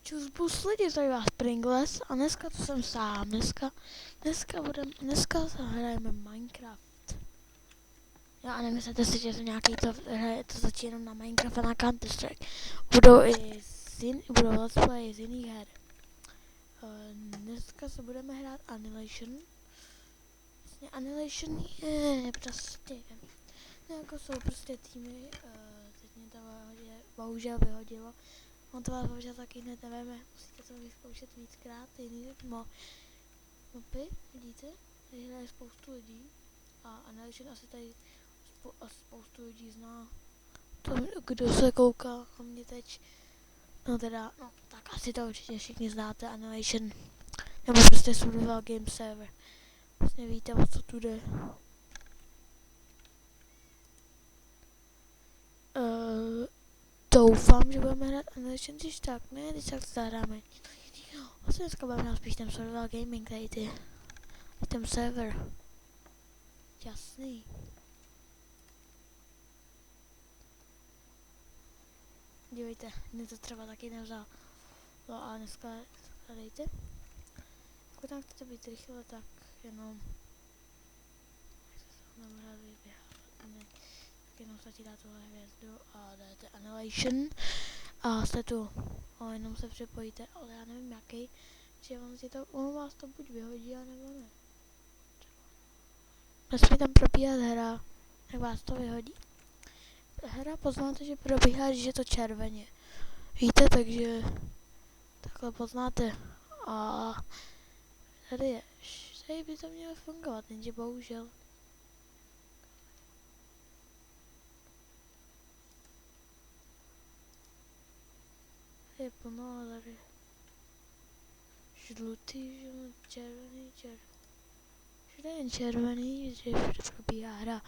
Čus bus lidi, tady vás Pringles a dneska tu jsem sám, dneska hrajeme Minecraft. Já nemyslete si, že jsem nějaký to hraje, to začíná jenom na Minecraft a na Counter Strike. Budou let's play z jiných her. Dneska se budeme hrát Annihilation. Vlastně Annihilation je prostě, jako jsou prostě týmy, teď mě to bohužel vyhodilo. On to vás bohužel taky hned nevíme, musíte to vyzkoušet víckrát, jiný mapy, vidíte? Tady hraje spoustu lidí a Annihilation asi tady spoustu lidí zná. To, kdo se kouká a mě teď, tak asi to určitě všichni znáte, Annihilation, nebo prostě Survival Game Server. Vlastně víte, o co tu jde. Doufám, že budeme hrát Annihilation, když tak zahráme. Vlastně dneska budeme hrát spíš ten Survival Gaming, tady ten server. Jasný. Dívejte, mě to třeba taky nevzal. No a dneska dejte. Pokud tam chcete být rychle, tak jenom jenom stačí dát tohle hvězdu a dáte Annihilation a jste tu. A jenom se připojíte, ale já nevím jaký, že on vás to buď vyhodí, nebo ne. Nesmí tam probíhat hra, tak vás to vyhodí. Hra poznáte, že probíhá, když je to červeně. Víte, takže takhle poznáte. A tady by to mělo fungovat, jenže bohužel. Je plno, ale tady žlutý, červený. Všude jen červený, že probíhá hra.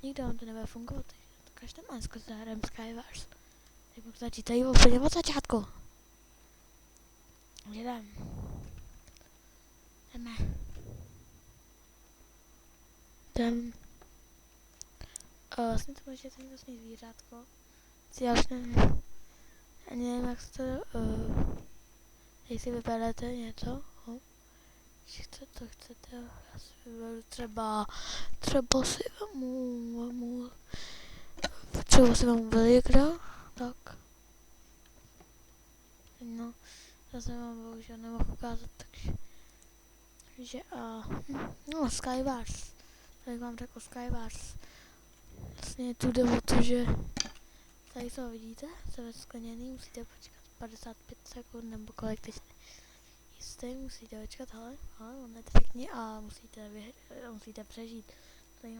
Nikdo vám to nebude fungovat, takže to každý má dneska zahrajeme Skywars. Tak budu začít tady úplně od začátku. Jdeme. Vlastně to může ten vlastně zvířátko. Já už nevím. Ani nevím, jak se to, jestli vyberete něco, když chcete, já si vyberu třeba si vemu Veligra, tak. No, já jsem vám bohužel nemohl ukázat, takže Skywars, tak vám řekl Skywars. Vlastně tu jde o to, že tady to vidíte, se skleněný, musíte počkat 55 sekund nebo kolik teď jistý, musíte počkat, ale on je pěkný a musíte přežít. Tady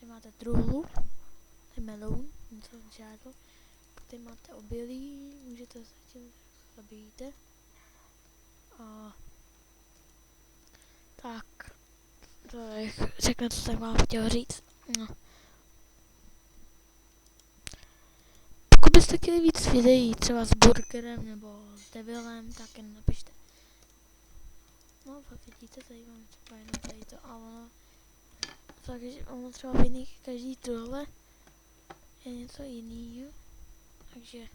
máte truhlu, tady meloun, něco žádlo, tady máte obilí, můžete se tím zabijíte. A tak, to je všechno, co jsem vám chtěl říct. No. Pokud byste chtěli víc videí, třeba s Burgerem nebo s Devilem, tak jen napište. No, pak vidíte, tady mám třeba jenom tady to a ono třeba v jiných, každý tohle je něco jiného, takže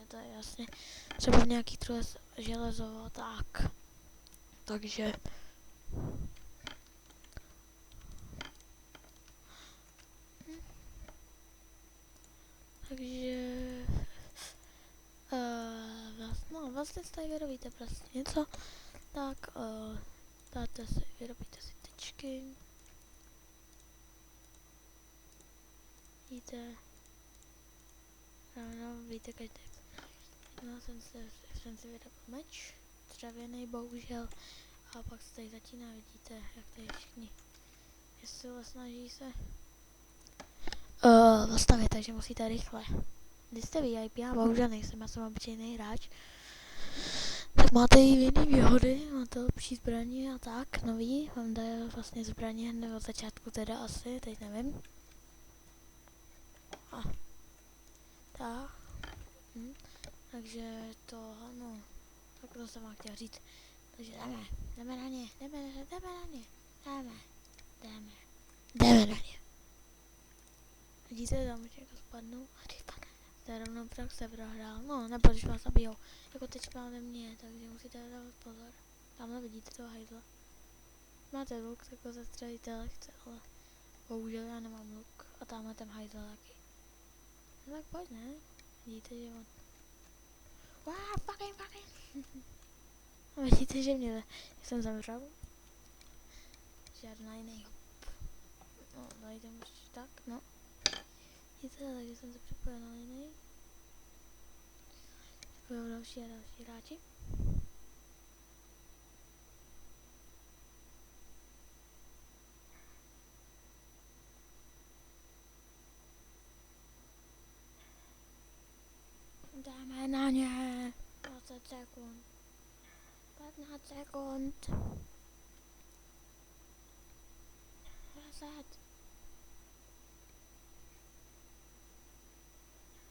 to je jasně, třeba v nějaký truhle železo, tak, takže vlastně tady vyrobíte prostě něco, tak vyrobíte si tyčky, vidíte, víte každý, jsem si vyrobil meč, dřevěný bohužel, a pak se tady začíná, vidíte, jak tady všichni snaží se zastavit, takže musíte rychle. Když jste VIP, já bohužel nejsem, já jsem obyčejný hráč, tak máte i jiný výhody, máte lepší zbraně a tak, nový, vám dají vlastně zbraně hned od začátku teda asi, teď nevím. Takže to, tak to jsem vám chtěl říct, takže jdeme na ně. Vidíte, tam už jako spadnou, a když spadne, to můžete rovnou tak se prohrál. No, nebo když vás zabijou. Jako teď máte mě, takže musíte dávat pozor. Tamhle vidíte toho hajzla. Máte luk, tak ho zastřelíte lehce, ale bohužel já nemám luk. A tamhle ten hajzl taky. No tak pojď, ne? Vidíte, že on... Wow, fucking. A vidíte, že mě jsem zemřel. Žádná jiný hop. No, dajte už tak, no. Vidíte, takže jsem se připojil na jiný. Připojil další a další hráči. Jdeme na ně. 20 sekund. 15 sekund. 10.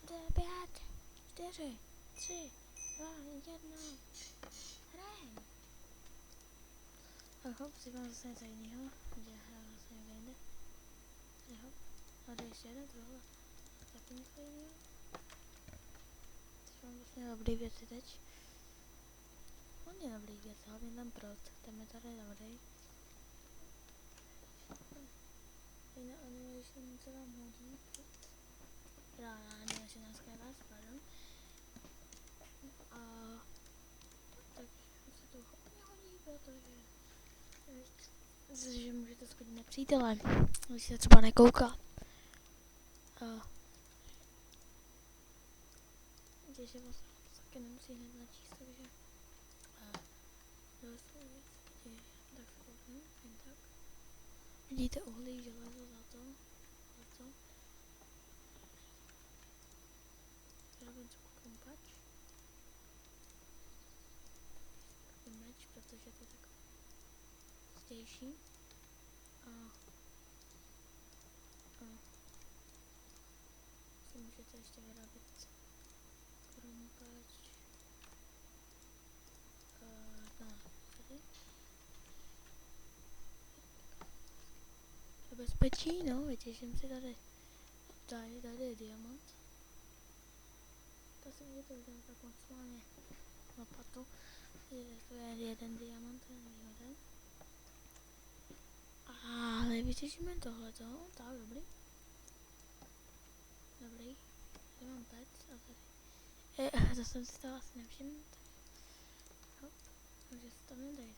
9. 4. 3. 2. 1. Hrajeme. A hop, si mám zase něco jiného. Kde hraju zase někde jinde. Tady hop. A tady ještě jeden, tohle. Taky něco jiného. Teď mám vlastně dobrý věci teď. On je dobrý věc, hlavně ten prot. Ten je tady dobrý. Tady na animation se vám hodí. Teda na animation na Skywars, pardon. A takže se to hodně hodí, protože že můžete schodit nepřítele, když se třeba nekouká. Takže vás taky nemusí hned načíst, takže jsou věci, tak se kouknu, jen tak. Vidíte uhlí, železo, zlato. Robím co kompač. Meč, protože to je tak stější. Si můžete ještě vyrobit kompač. Tady. To bezpečí, no, vytěžím si tady. Tady je diamant. To si můžete udělat tak maximálně lopatu. To je jeden diamant, ten jeden. Ale vytěžíme tohleto, tak dobrý. Dobrý. Tady mám pec a tady. To jsem si toho asi nevšiml. Hop. Takže si to nedají.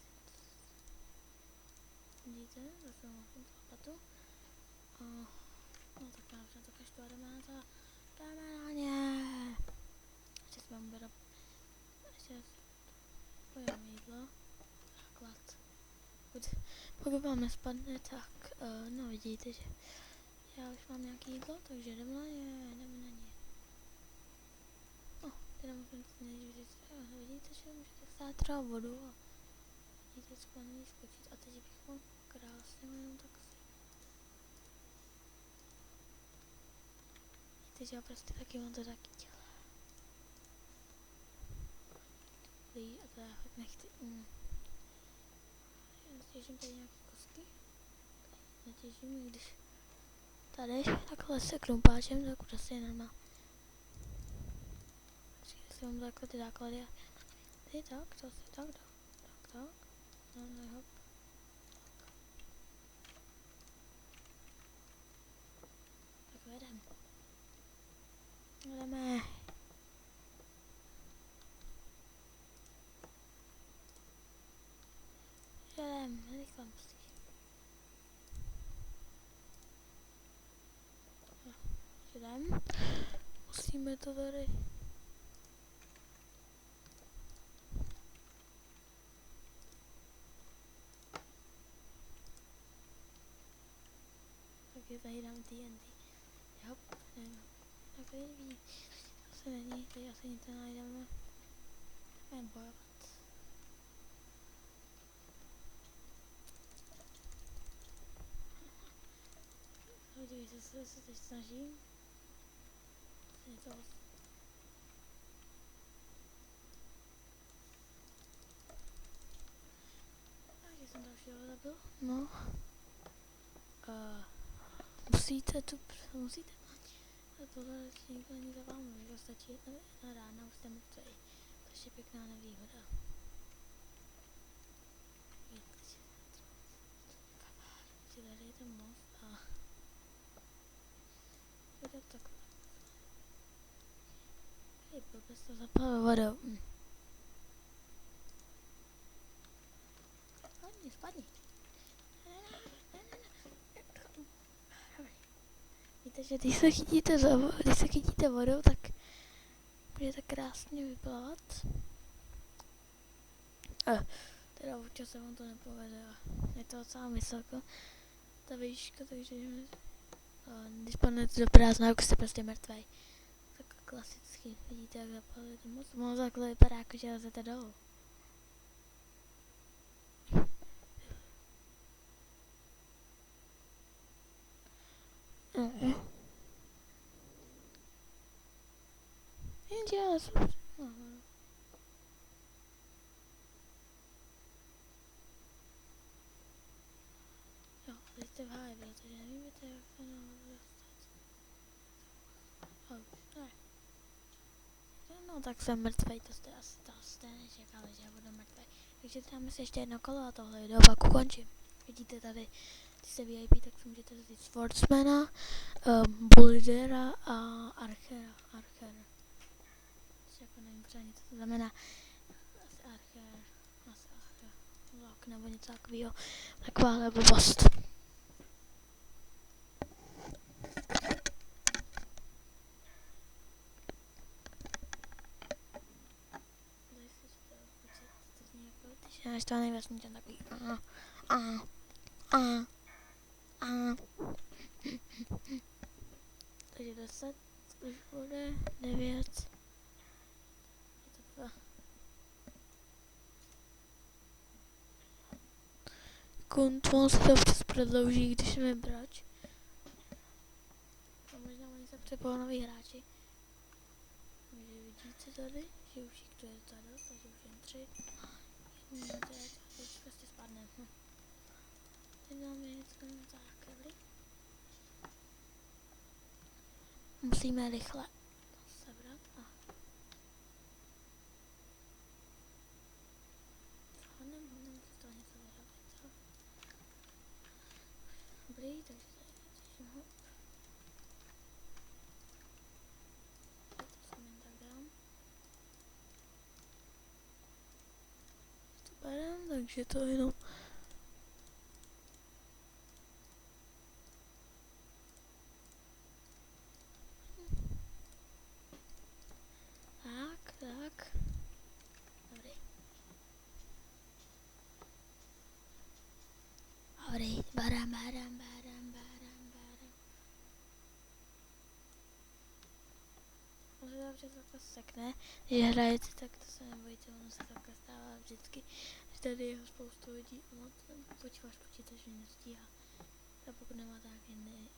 Vidíte, zase mám tu lopatu. No tak nám to každou jdeme na to. Jdeme na ně. Ještě si mám vyrob. Ještě pojím jídlo. Základ. Pokud vám nespadne, tak no vidíte, že já už mám nějaký jídlo, takže jdeme na ně. Teda musím si nejdřív říct, vidíte, že můžete stát třeba vodu a vidíte, co není skočit. A teď bychom krásně jenom tak si. Vidíte, že já prostě taky on to taky dělá. A to já fakt nechci. Natěžím tady nějaké kostky. Natěžím, když tady takhle se krumpáčem, tak už asi je normál. Si mám takhle ty základy. Ty tak, to si tak. No, hop. Tak vedem. Jdeme. Rychle musí. Jdem. Musíme to tady. Tak tady dám TNT. Hop, nevím. Tak tady vidí. Asi není, tady asi nic nenajdeme. Jdeme bojovat. Podívejte se teď snažím. Je to takže jsem dalšího zabil. No. Musíte. A tohle nikdo není za vámi, že stačí jedna rána, už jste mrtvej. To je pěkná nevýhoda. Tady je ten most a bude takhle. Hej, blbě se zapálil vodou. Spadni. Víte, že když se chytíte vodou, tak můžete krásně vyplavat. Teda občas se vám to nepovede a je to docela vysoko, ta výška, takže když spadnete do prázdna, už jste prostě mrtvej. Tak klasicky, vidíte, jak zapaluje ten most. Ono takhle vypadá, jako že lezete dolů. Jenže ale super. Jo, vy jste v háji, protože nevíte, jak se nahoru dostat. No tak jsem mrtvej, to jste nečekali, že já budu mrtvej. Takže dáme si ještě jedno kolo a tohle video pak ukončím. Vidíte tady, když jste VIP, tak si můžete vzít Swordsmana, Bouldera a Archera. Jako nevím pořádně, co to znamená. Asi Archer. Lock nebo něco takového. Takováhle blbost. Až to nejvlastní ten takový. Takže 10 už bude, 9. Kontrol se to občas prodlouží, když mi brač. A možná oni se připojili noví hráči. Takže vidíte tady, že už jich tu je tady, takže už jen 3. Teď prostě spadne. Teď dáme něco tak, dobrý. Musíme rychle sebrat a hodneme si to něco vyrobit, co? Dobrý, takže tady začnu hop. To jsem jen tak dám. To berem, takže to jenom tak. Dobrý. Baram. Možná občas takhle sekne, když hrajete, tak to se nebojte, ono se takhle stává vždycky, že tady je spoustu lidí a ten váš počítač mě nestíhá. A pokud nemáte nějaký jiný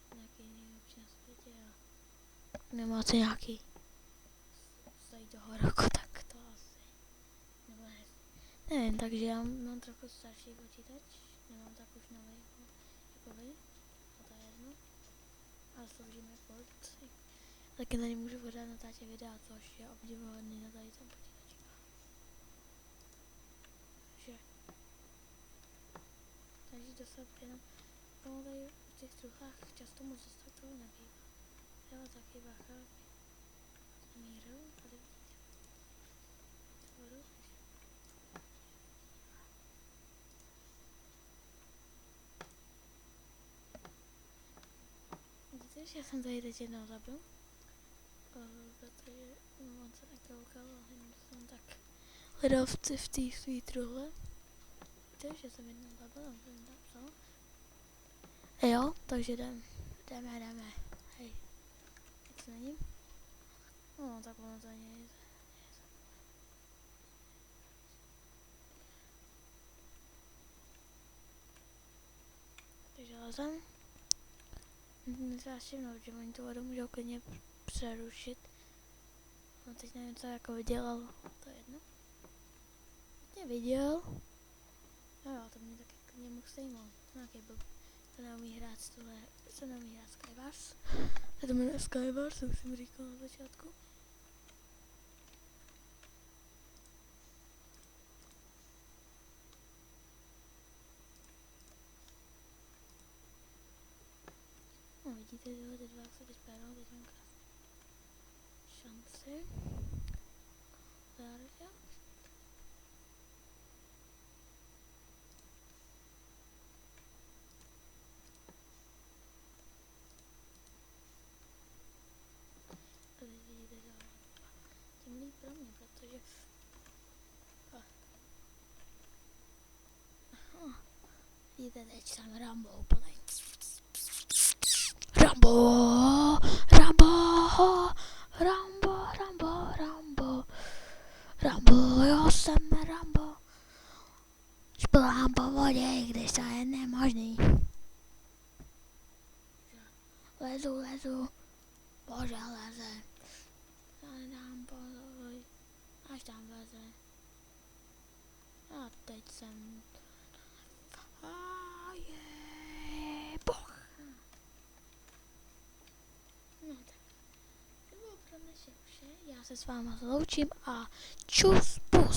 opci na světě a nemáte nějaký zajít toho roku, tak to asi nebo nevím, takže já mám trochu starší počítač, nemám tak už nový jako vy, a to je jedno, ale slouží mi furt, taky na něm můžu pořád natáčet videa, což je obdivuhodný na tady tom počítači. Takže dostat jenom tomu tady v těch truchách často moc dostat toho nebývá. Jo, taky bacha. Míru, tady vidíte. Vodu. Vidíte, že já jsem tady teď jednou zabil? Protože on se nekoukal a jenom jsem tak hledal v té svý truhle. Víte, že jsem jednou zabil, on jsem napsal. Jo, takže jdeme. Hej. Nic není? No, tak ono to není. Takže lezem. Musím se všimnout, že oni tu vodu můžou klidně přerušit. No teď nevím, co jako vydělal, to je jedno. Mě viděl. Jo, to mě taky klidně mohl sejmout. Nějaký blb. To neumí hrát tohle, to neumí hrát Skywars. To jmenuje Skywars, to už jsem říkal na začátku. vidíte, že ty dva se teď pérou, teď mám krásnou šanci. Zároveň. A teď vidíte, že tím líp pro mě, protože vidíte, teď jsem Rambo úplnej. Rambo, Rambo, Rambo, Rambo, Rambo, Rambo, já jsem Rambo. Šplhám po vodě, i když to je nemožný. Lezu, bože leze. Já nedám pozor, až tam leze. A teď jsem... A je boh. No tak, to bylo pro dnešek vše. Já se s váma zloučím a čus.